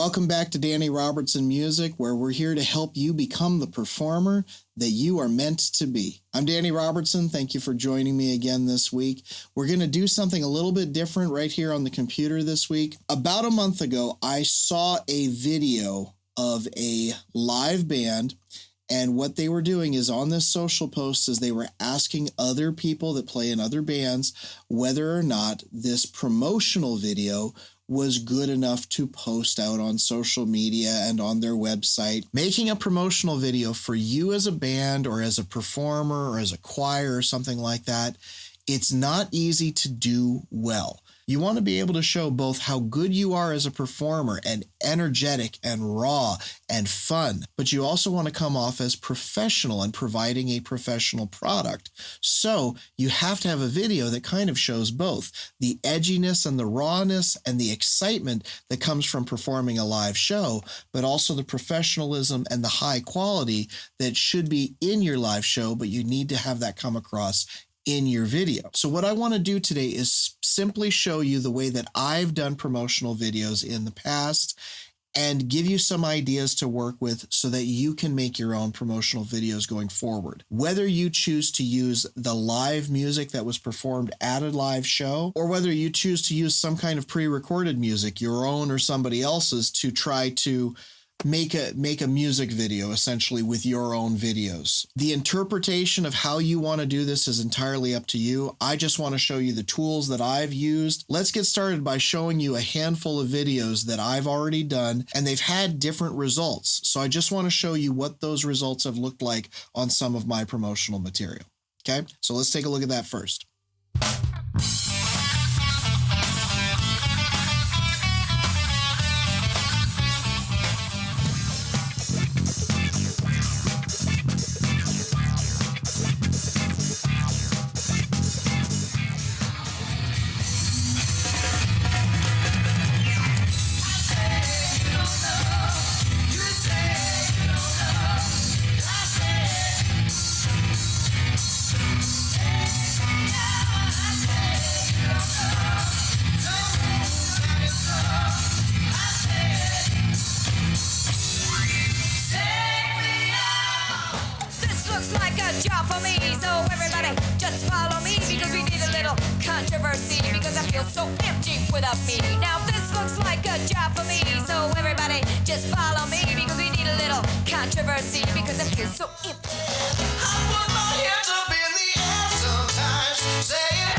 Welcome back to Danny Robertson Music, where we're here to help you become the performer that you are meant to be. I'm Danny Robertson. Thank you for joining me again this week. We're going to do something a little bit different right here on the computer this week. About a month ago, I saw a video of a live band, and what they were doing is on this social post is they were asking other people that play in other bands whether or not this promotional video was good enough to post out on social media and on their website. Making a promotional video for you as a band or as a performer or as a choir or something like that, it's not easy to do well. You want to be able to show both how good you are as a performer and energetic and raw and fun, but you also want to come off as professional and providing a professional product. So you have to have a video that kind of shows both the edginess and the rawness and the excitement that comes from performing a live show, but also the professionalism and the high quality that should be in your live show, but you need to have that come across in your video. So what I want to do today is simply show you the way that I've done promotional videos in the past and give you some ideas to work with so that you can make your own promotional videos going forward. Whether you choose to use the live music that was performed at a live show, or whether you choose to use some kind of pre-recorded music, your own or somebody else's, to try to make a music video essentially with your own videos. The interpretation of how you want to do this is entirely up to you. I just want to show you the tools that I've used. Let's get started by showing you a handful of videos that I've already done, and they've had different results. So I just want to show you what those results have looked like on some of my promotional material. Okay, so let's take a look at that first. Job for me, so everybody just follow me because we need a little controversy because I feel so empty without me. Now this looks like a job for me, so everybody just follow me because we need a little controversy because I feel so empty. I put my hands up in the air sometimes, saying,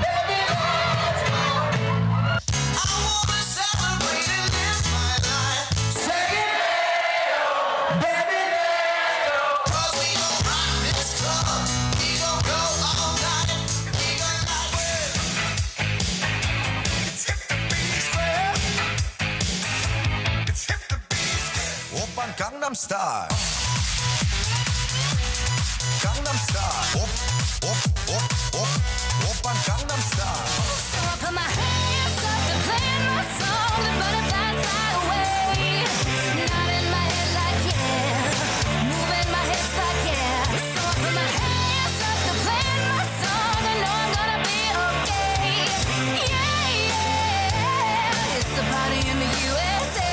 baby, let's go. I wanna celebrate and live my life, saying, baby, Gangnam Style. Gangnam Style. Op, op, op, op. Op aan Gangnam Style. So I put my hands up to playing my song. The butterflies fly away. Nodding my head like yeah. Moving my hips like yeah. So I put my hands up to playing my song. I know I'm gonna be okay. Yeah, yeah. It's the party in the USA.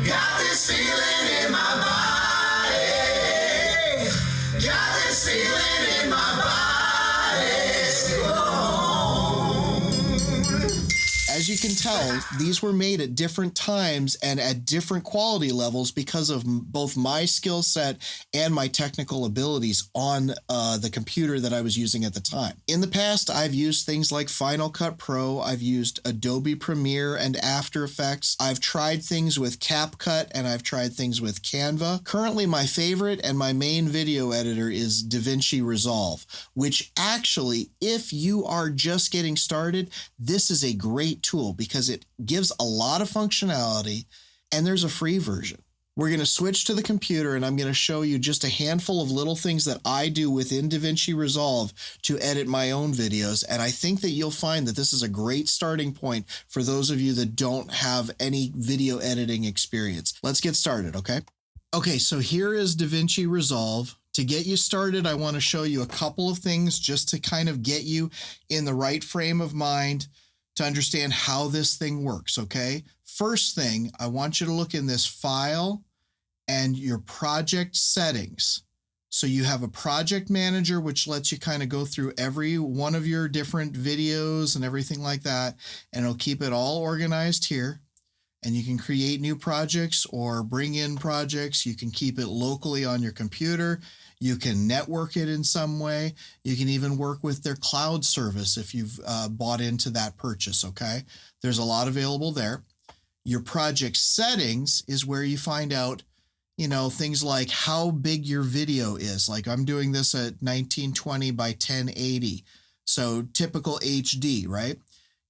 Got this feeling in my body. Got this feeling in my body. Oh. As you can tell, these were made at different times and at different quality levels because of both my skill set and my technical abilities on the computer that I was using at the time. In the past, I've used things like Final Cut Pro. I've used Adobe Premiere and After Effects. I've tried things with CapCut and I've tried things with Canva. Currently, my favorite and my main video editor is DaVinci Resolve, which actually, if you are just getting started, this is a great tool because it gives a lot of functionality and there's a free version. We're going to switch to the computer and I'm going to show you just a handful of little things that I do within DaVinci Resolve to edit my own videos. And I think that you'll find that this is a great starting point for those of you that don't have any video editing experience. Let's get started, okay? Okay, so here is DaVinci Resolve. To get you started, I want to show you a couple of things just to kind of get you in the right frame of mind to understand how this thing works, okay? First thing, I want you to look in this file and your project settings. So you have a project manager, which lets you kind of go through every one of your different videos and everything like that, and it'll keep it all organized here. And you can create new projects or bring in projects. You can keep it locally on your computer. You can network it in some way. You can even work with their cloud service if you've bought into that purchase, okay? There's a lot available there. Your project settings is where you find out, things like how big your video is. Like I'm doing this at 1920 by 1080. So typical HD, right?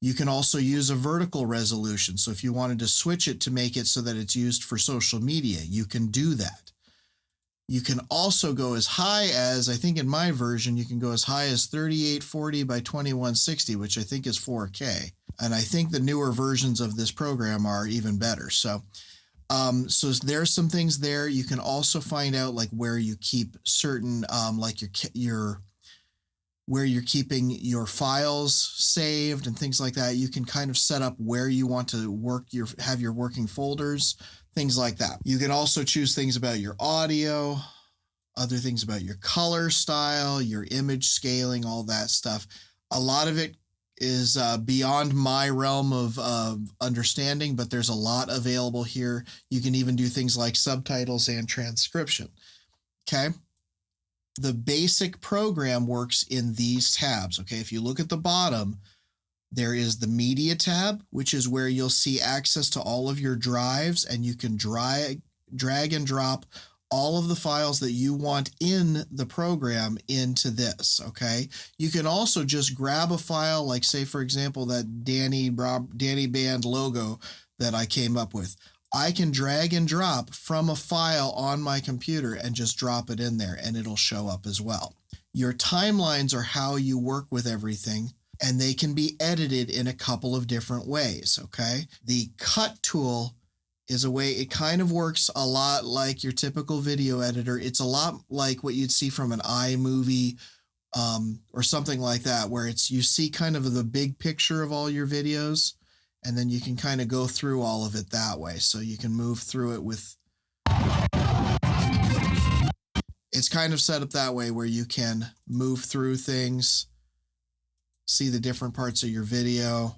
You can also use a vertical resolution. So if you wanted to switch it to make it so that it's used for social media, you can do that. You can also go as high as, I think in my version, you can go as high as 3840 by 2160, which I think is 4K. And I think the newer versions of this program are even better. So there's some things there. You can also find out like where you keep certain, like where you're keeping your files saved and things like that. You can kind of set up where you want to have your working folders, things like that. You can also choose things about your audio, other things about your color style, your image scaling, all that stuff. A lot of it is beyond my realm of understanding, but there's a lot available here. You can even do things like subtitles and transcription. Okay. The basic program works in these tabs. Okay. If you look at the bottom, there is the media tab, which is where you'll see access to all of your drives, and you can drag and drop all of the files that you want in the program into this, okay? You can also just grab a file, like say, for example, that Danny Band logo that I came up with. I can drag and drop from a file on my computer and just drop it in there, and it'll show up as well. Your timelines are how you work with everything, and they can be edited in a couple of different ways, okay? The cut tool is a way, it kind of works a lot like your typical video editor. It's a lot like what you'd see from an iMovie or something like that, where you see kind of the big picture of all your videos, and then you can kind of go through all of it that way. So you can move through it with, it's kind of set up that way where you can move through things, see the different parts of your video,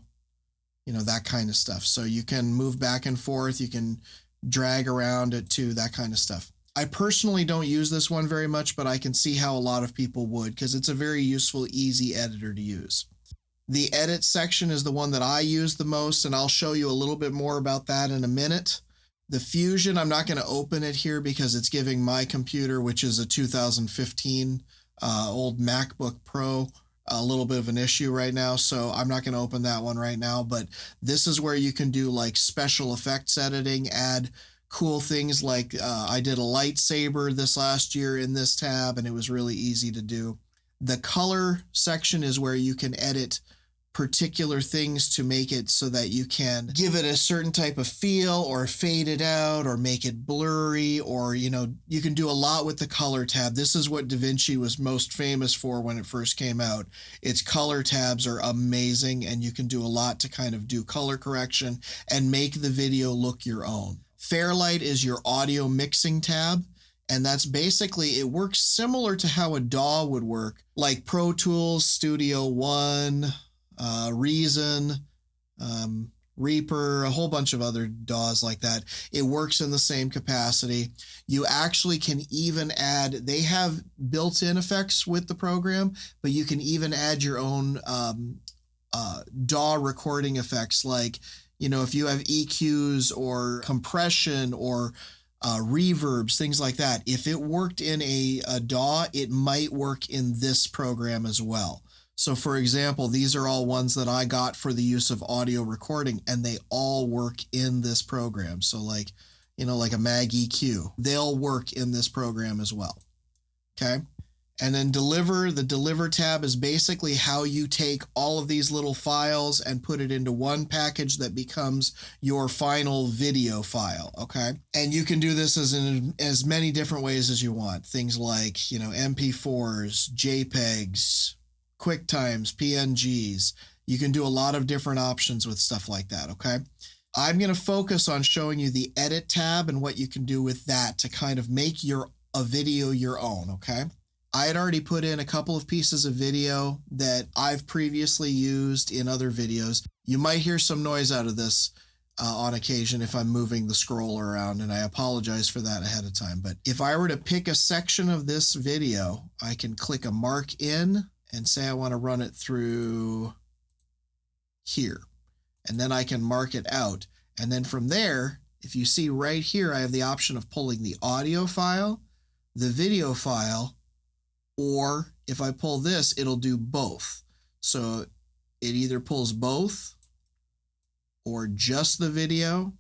that kind of stuff. So you can move back and forth. You can drag around it too, that kind of stuff. I personally don't use this one very much, but I can see how a lot of people would, because it's a very useful, easy editor to use. The edit section is the one that I use the most, and I'll show you a little bit more about that in a minute. The Fusion, I'm not going to open it here because it's giving my computer, which is a 2015 old MacBook Pro, a little bit of an issue right now, so I'm not going to open that one right now. But this is where you can do like special effects editing, add cool things like I did a lightsaber this last year in this tab, and it was really easy to do. The color section is where you can edit particular things to make it so that you can give it a certain type of feel or fade it out or make it blurry, or you can do a lot with the color tab. This is what DaVinci was most famous for when it first came out. Its color tabs are amazing, and you can do a lot to kind of do color correction and make the video look your own. Fairlight is your audio mixing tab, and that's basically, it works similar to how a DAW would work, like Pro Tools, Studio One, Reason, Reaper, a whole bunch of other DAWs like that. It works in the same capacity. You actually can even add, they have built-in effects with the program, but you can even add your own DAW recording effects, like, if you have EQs or compression or reverbs, things like that. If it worked in a DAW, it might work in this program as well. So for example, these are all ones that I got for the use of audio recording, and they all work in this program. So like, like a Mag EQ, they'll work in this program as well. Okay. And then deliver, the deliver tab is basically how you take all of these little files and put it into one package that becomes your final video file, okay? And you can do this as many different ways as you want. Things like, MP4s, JPEGs, QuickTimes, PNGs. You can do a lot of different options with stuff like that, okay? I'm going to focus on showing you the edit tab and what you can do with that to kind of make a video your own, okay? I had already put in a couple of pieces of video that I've previously used in other videos. You might hear some noise out of this on occasion if I'm moving the scroller around, and I apologize for that ahead of time. But if I were to pick a section of this video, I can click a mark in and say I want to run it through here. And then I can mark it out. And then from there, if you see right here, I have the option of pulling the audio file, the video file, or if I pull this, it'll do both. So it either pulls both, or just the video,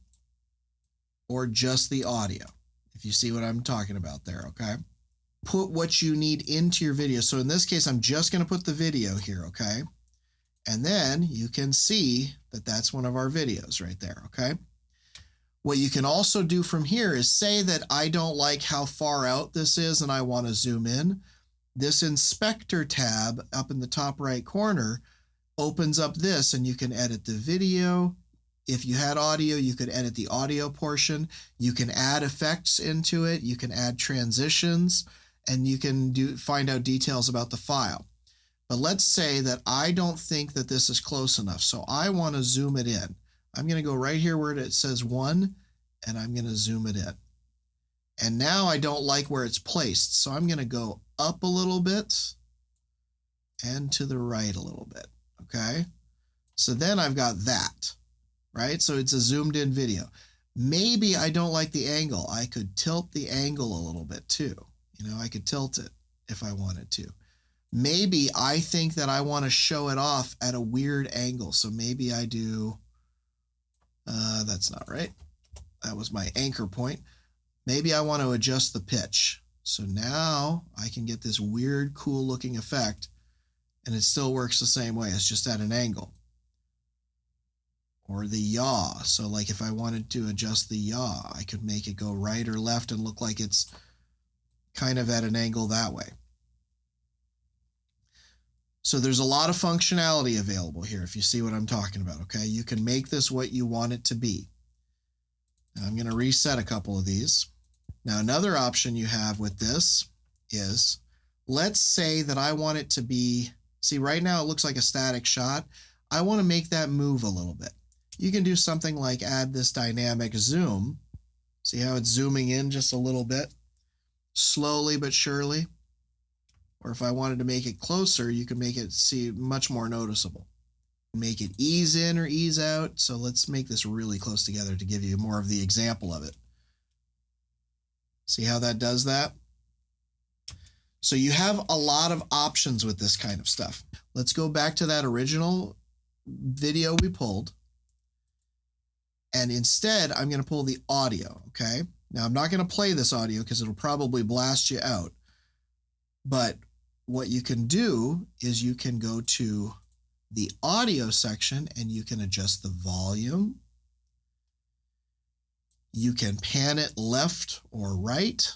or just the audio. If you see what I'm talking about there, okay? Put what you need into your video. So in this case, I'm just going to put the video here, okay? And then you can see that that's one of our videos right there, okay? What you can also do from here is say that I don't like how far out this is and I want to zoom in. This inspector tab up in the top right corner opens up this, and you can edit the video. If you had audio, you could edit the audio portion. You can add effects into it. You can add transitions, and you can find out details about the file. But let's say that I don't think that this is close enough, so I want to zoom it in. I'm going to go right here where it says 1, and I'm going to zoom it in. And now I don't like where it's placed, so I'm going to go up a little bit and to the right a little bit, okay? So then I've got that, right? So it's a zoomed in video. Maybe I don't like the angle. I could tilt the angle a little bit too. I could tilt it if I wanted to. Maybe I think that I want to show it off at a weird angle. So maybe I do, that's not right. That was my anchor point. Maybe I want to adjust the pitch. So now I can get this weird, cool looking effect, and it still works the same way. It's just at an angle. Or the yaw. So like if I wanted to adjust the yaw, I could make it go right or left and look like it's kind of at an angle that way. So there's a lot of functionality available here, if you see what I'm talking about, okay? You can make this what you want it to be. Now I'm going to reset a couple of these. Now another option you have with this is, let's say that I want it to be, see right now it looks like a static shot. I want to make that move a little bit. You can do something like add this dynamic zoom. See how it's zooming in just a little bit? Slowly but surely. Or if I wanted to make it closer, you can make it see much more noticeable. Make it ease in or ease out. So let's make this really close together to give you more of the example of it. See how that does that? So you have a lot of options with this kind of stuff. Let's go back to that original video we pulled. And instead, I'm going to pull the audio, okay? Now, I'm not going to play this audio because it'll probably blast you out. But what you can do is you can go to the audio section and you can adjust the volume. You can pan it left or right.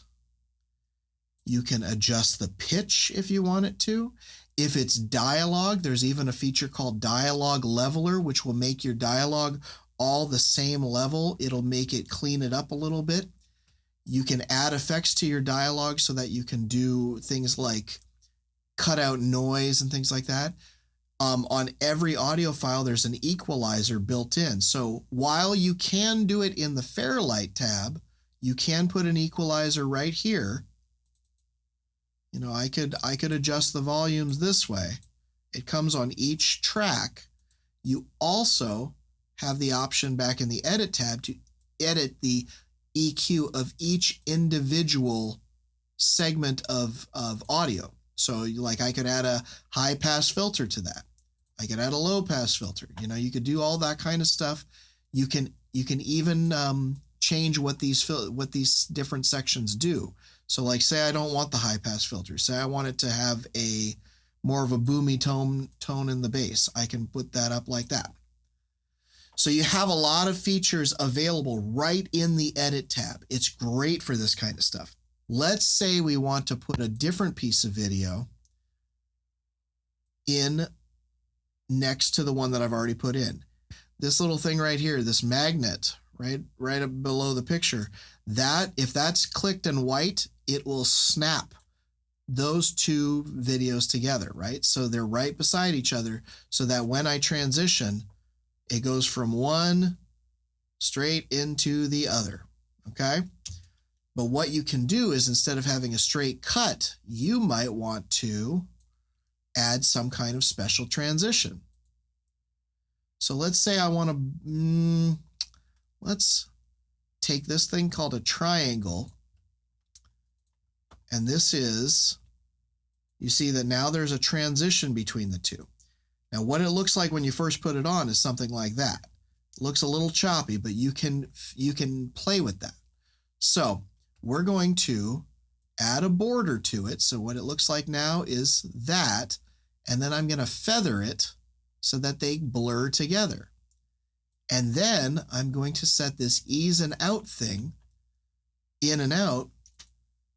You can adjust the pitch if you want it to. If it's dialogue, there's even a feature called Dialogue Leveler, which will make your dialogue all the same level. It'll make it clean it up a little bit. You can add effects to your dialogue so that you can do things like cut out noise and things like that. On every audio file, there's an equalizer built in. So while you can do it in the Fairlight tab, you can put an equalizer right here. I could adjust the volumes this way. It comes on each track. You also have the option back in the Edit tab to edit the EQ of each individual segment of audio. So like I could add a high pass filter to that. I could add a low pass filter. You could do all that kind of stuff. You can even change what these different sections do. So like say I don't want the high pass filter. Say I want it to have a more of a boomy tone in the bass. I can put that up like that. So you have a lot of features available right in the edit tab. It's great for this kind of stuff. Let's say we want to put a different piece of video in next to the one that I've already put in. This little thing right here, this magnet, right up below the picture, that if that's clicked in white, it will snap those two videos together, right? So they're right beside each other so that when I transition, it goes from one straight into the other, okay? But what you can do is instead of having a straight cut, you might want to add some kind of special transition. So let's say I want to, let's take this thing called a triangle. And this is, you see that now there's a transition between the two. Now what it looks like when you first put it on is something like that. It looks a little choppy, but you can play with that. So we're going to add a border to it. So what it looks like now is that, and then I'm going to feather it so that they blur together. And then I'm going to set this ease and out thing in and out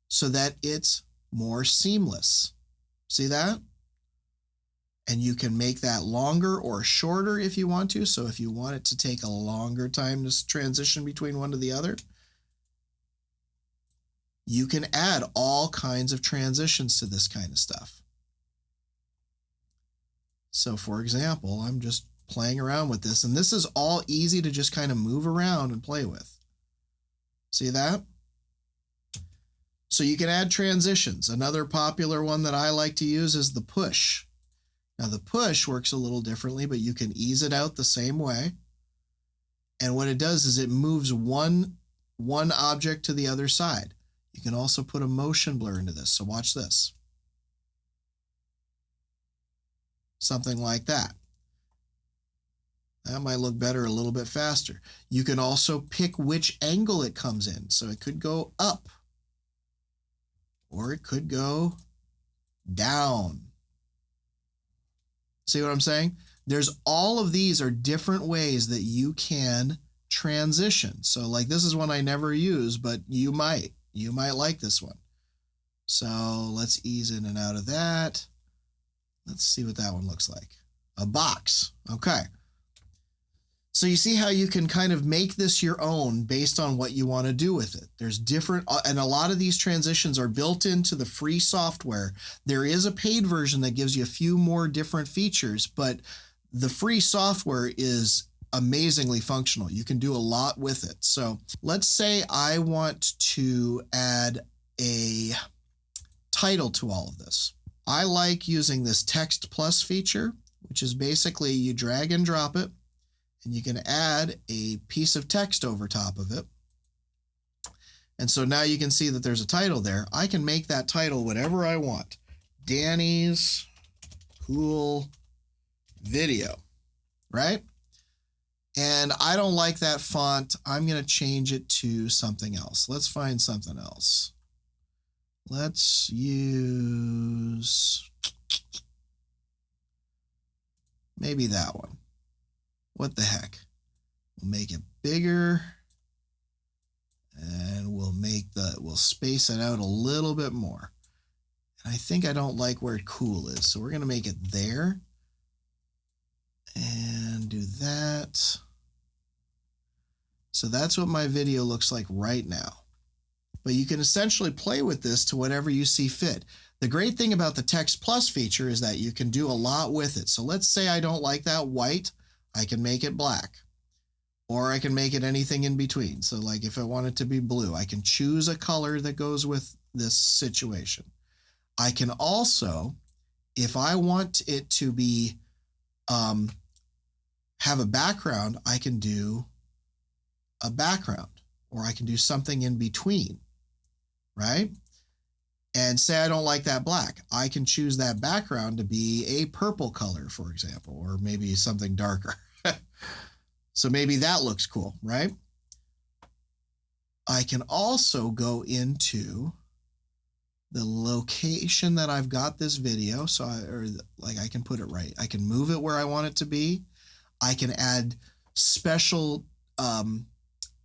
so that it's more seamless. See that? And you can make that longer or shorter if you want to. So if you want it to take a longer time to transition between one to the other, you can add all kinds of transitions to this kind of stuff. So for example, I'm just playing around with this, and this is all easy to just kind of move around and play with. See that? So you can add transitions. Another popular one that I like to use is the push. Now the push works a little differently, but you can ease it out the same way. And what it does is it moves one object to the other side. You can also put a motion blur into this. So watch this. Something like that. That might look better a little bit faster. You can also pick which angle it comes in. So it could go up or it could go down. See what I'm saying? There's all of these are different ways that you can transition. So like this is one I never use, but you might like this one. So let's ease in and out of that. Let's see what that one looks like. A box. Okay. So you see how you can kind of make this your own based on what you want to do with it. There's different, and a lot of these transitions are built into the free software. There is a paid version that gives you a few more different features, but the free software is amazingly functional. You can do a lot with it. So let's say I want to add a title to all of this. I like using this text plus feature, which is basically you drag and drop it, and you can add a piece of text over top of it. And so now you can see that there's a title there. I can make that title whatever I want. Danny's Cool Video, right? And I don't like that font. I'm going to change it to something else. Let's find something else. Let's use maybe that one. What the heck? We'll make it bigger and we'll space it out a little bit more. And I think I don't like where cool is. So we're going to make it there and do that. So that's what my video looks like right now. But you can essentially play with this to whatever you see fit. The great thing about the Text Plus feature is that you can do a lot with it. So let's say I don't like that white, I can make it black. Or I can make it anything in between. So like if I want it to be blue, I can choose a color that goes with this situation. I can also, if I want it to be, have a background, I can do a background, or I can do something in between, right? And say I don't like that black. I can choose that background to be a purple color, for example, or maybe something darker. So maybe that looks cool, right? I can also go into the location that I've got this video. So I can put it right. I can move it where I want it to be. I can add special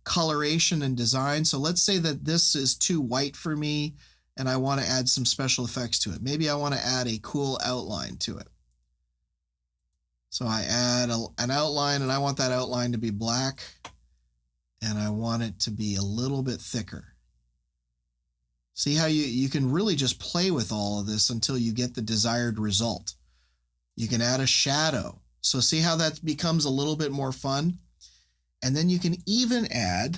coloration and design. So let's say that this is too white for me and I want to add some special effects to it. Maybe I want to add a cool outline to it. So I add an outline, and I want that outline to be black, and I want it to be a little bit thicker. See how you can really just play with all of this until you get the desired result. You can add a shadow. So see how that becomes a little bit more fun? And then you can even add,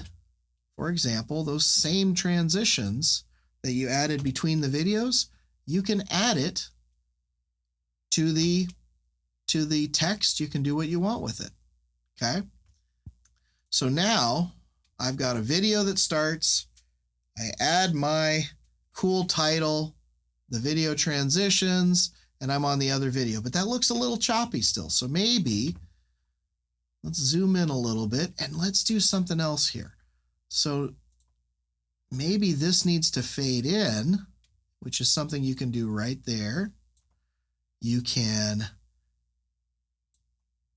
for example, those same transitions that you added between the videos, you can add it to the text. You can do what you want with it. Okay. So now I've got a video that starts. I add my cool title, the video transitions, and I'm on the other video, but that looks a little choppy still. So maybe let's zoom in a little bit and let's do something else here. So maybe this needs to fade in, which is something you can do right there. You can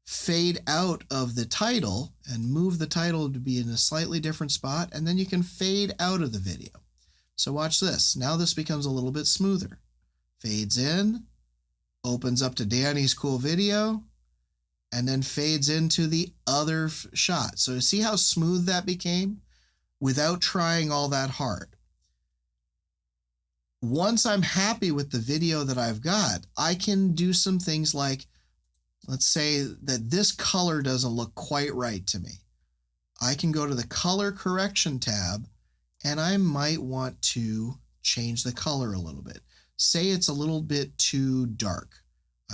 fade out of the title and move the title to be in a slightly different spot, and then you can fade out of the video. So watch this. Now this becomes a little bit smoother. Fades in, opens up to Danny's cool video, and then fades into the other shot. So see how smooth that became without trying all that hard. Once I'm happy with the video that I've got, I can do some things like, let's say that this color doesn't look quite right to me. I can go to the color correction tab, and I might want to change the color a little bit. Say it's a little bit too dark.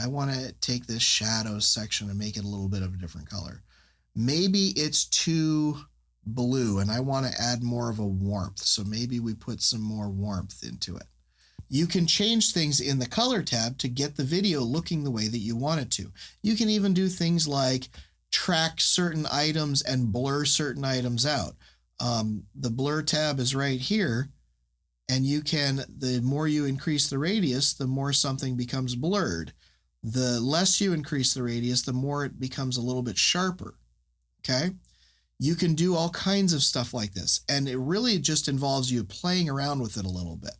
I want to take this shadows section and make it a little bit of a different color. Maybe it's too blue and I want to add more of a warmth. So maybe we put some more warmth into it. You can change things in the color tab to get the video looking the way that you want it to. You can even do things like track certain items and blur certain items out. The blur tab is right here, and you can, the more you increase the radius, the more something becomes blurred. The less you increase the radius, the more it becomes a little bit sharper. Okay? You can do all kinds of stuff like this, and it really just involves you playing around with it a little bit.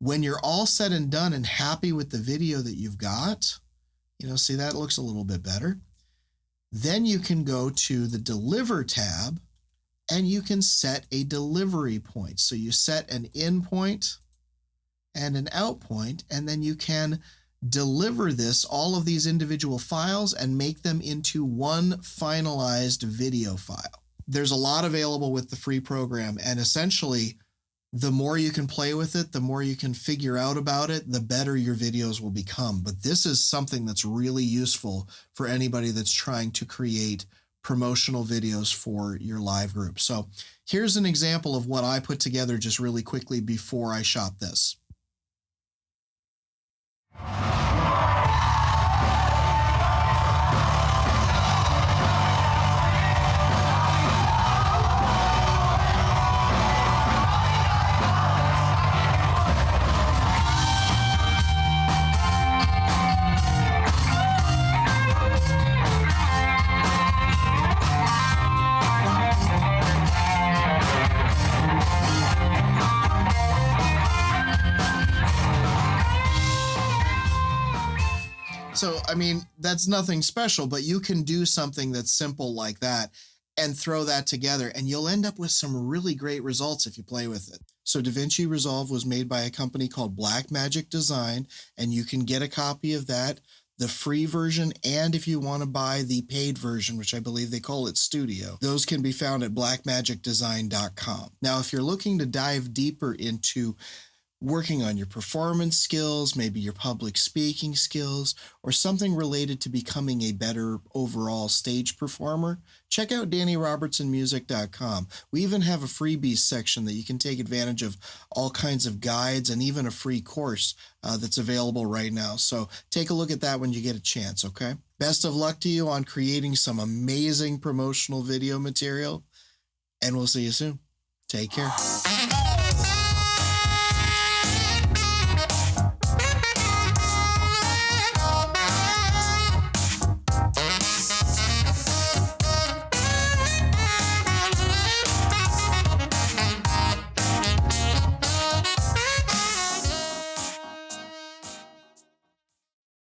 When you're all said and done and happy with the video that you've got, see that looks a little bit better. Then you can go to the Deliver tab, and you can set a delivery point. So you set an in point and an out point, and then you can deliver all of these individual files, and make them into one finalized video file. There's a lot available with the free program, and essentially, the more you can play with it, the more you can figure out about it, the better your videos will become. But this is something that's really useful for anybody that's trying to create promotional videos for your live group. So here's an example of what I put together just really quickly before I shot this. So, I mean, that's nothing special, but you can do something that's simple like that and throw that together, and you'll end up with some really great results if you play with it. So DaVinci Resolve was made by a company called Blackmagic Design, and you can get a copy of that, the free version, and if you want to buy the paid version, which I believe they call it Studio, those can be found at blackmagicdesign.com. Now, if you're looking to dive deeper into working on your performance skills, maybe your public speaking skills, or something related to becoming a better overall stage performer, check out DannyRobertsonMusic.com. We even have a freebies section that you can take advantage of all kinds of guides and even a free course that's available right now. So take a look at that when you get a chance, okay? Best of luck to you on creating some amazing promotional video material, and we'll see you soon. Take care.